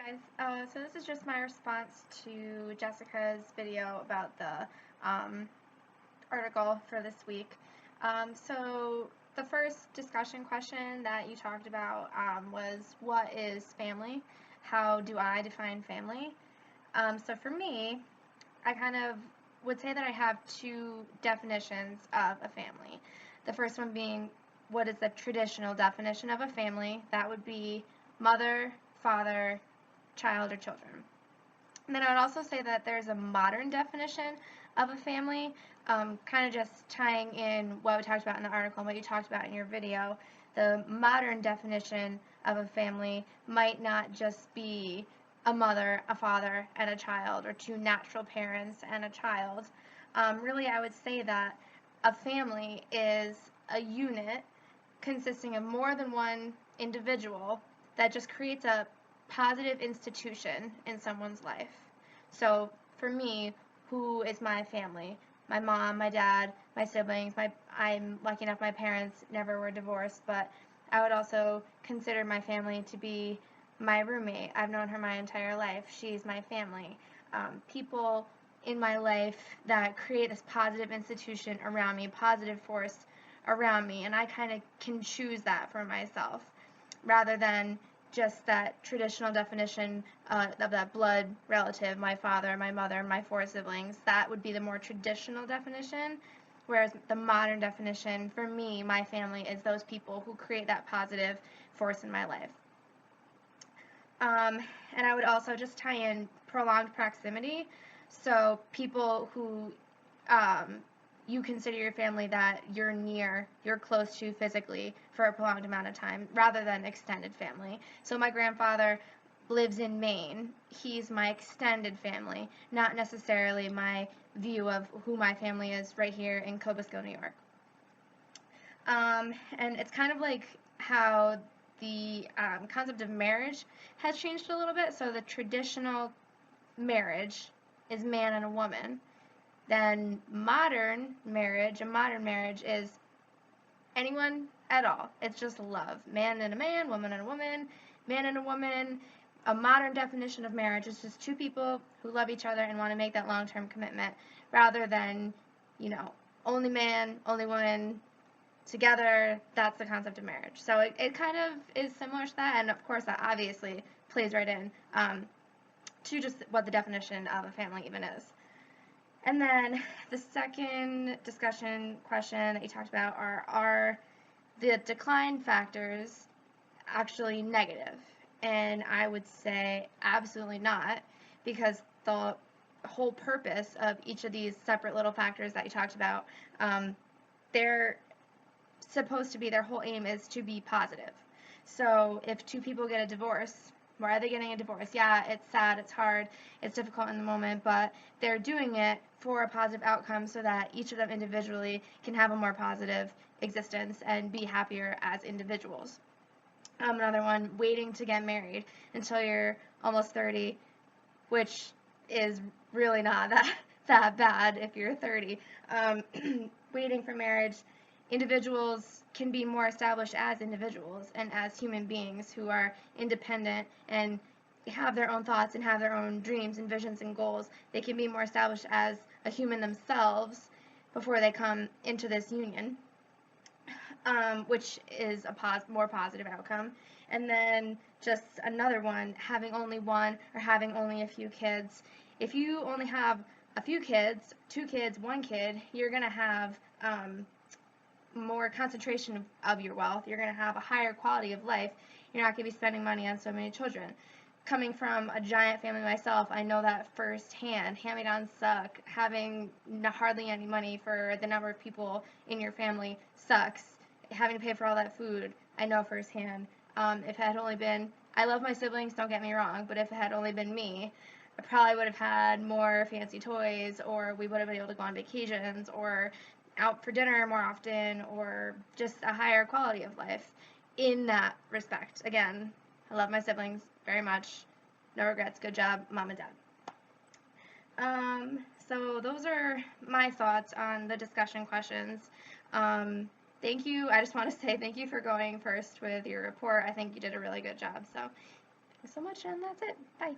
guys. So this is just my response to Jessica's video about the article for this week. So the first discussion question that you talked about was, what is family? How do I define family? So for me, I kind of would say that I have two definitions of a family. The first one being, what is the traditional definition of a family? That would be mother, father, child, or children. And then I would also say that there's a modern definition of a family, kind of just tying in what we talked about in the article and what you talked about in your video. The modern definition of a family might not just be a mother, a father, and a child, or two natural parents and a child. Really, I would say that a family is a unit consisting of more than one individual that just creates a positive institution in someone's life. So for me, who is my family? My mom, my dad, my siblings. I'm lucky enough my parents never were divorced, but I would also consider my family to be my roommate. I've known her my entire life. She's my family. People in my life that create this positive institution around me, positive force around me, and I kind of can choose that for myself rather than just that traditional definition of that blood relative, my father, my mother, my four siblings. That would be the more traditional definition, whereas the modern definition for me, my family, is those people who create that positive force in my life. And I would also just tie in prolonged proximity. So people who you consider your family that you're near, you're close to physically for a prolonged amount of time, rather than extended family. So my grandfather lives in Maine. He's my extended family, not necessarily my view of who my family is right here in Cobusco, New York. And it's kind of like how the concept of marriage has changed a little bit. So the traditional marriage is man and a woman. Then modern marriage, a modern marriage is anyone at all. It's just love. Man and a man, woman and a woman, man and a woman. A modern definition of marriage is just two people who love each other and want to make that long-term commitment, rather than, only man, only woman, together. That's the concept of marriage. So it kind of is similar to that, and of course that obviously plays right in to just what the definition of a family even is. And then the second discussion question that you talked about are the decline factors actually negative? And I would say absolutely not, because the whole purpose of each of these separate little factors that you talked about, they're supposed to be, their whole aim is to be positive. So if two people get a divorce, why are they getting a divorce? Yeah, it's sad, it's hard, it's difficult in the moment, but they're doing it for a positive outcome so that each of them individually can have a more positive existence and be happier as individuals. Another one, waiting to get married until you're almost 30, which is really not that bad if you're 30. Waiting for marriage, individuals can be more established as individuals and as human beings who are independent and have their own thoughts and have their own dreams and visions and goals. They can be more established as a human themselves before they come into this union, which is a more positive outcome. And then just another one, having only one or having only a few kids. If you only have a few kids, 2 kids, 1 kid, you're going to have more concentration of your wealth. You're going to have a higher quality of life. You're not going to be spending money on so many children. Coming from a giant family myself, I know that firsthand. Hand-me-downs suck. Having hardly any money for the number of people in your family sucks. Having to pay for all that food, I know firsthand. If it had only been, I love my siblings, don't get me wrong, but if it had only been me, I probably would have had more fancy toys, or we would have been able to go on vacations, or out for dinner more often, or just a higher quality of life in that respect. Again, I love my siblings very much. No regrets. Good job, Mom and Dad. So those are my thoughts on the discussion questions. Thank you. I just want to say thank you for going first with your report. I think you did a really good job. So Thanks so much, and that's it. Bye.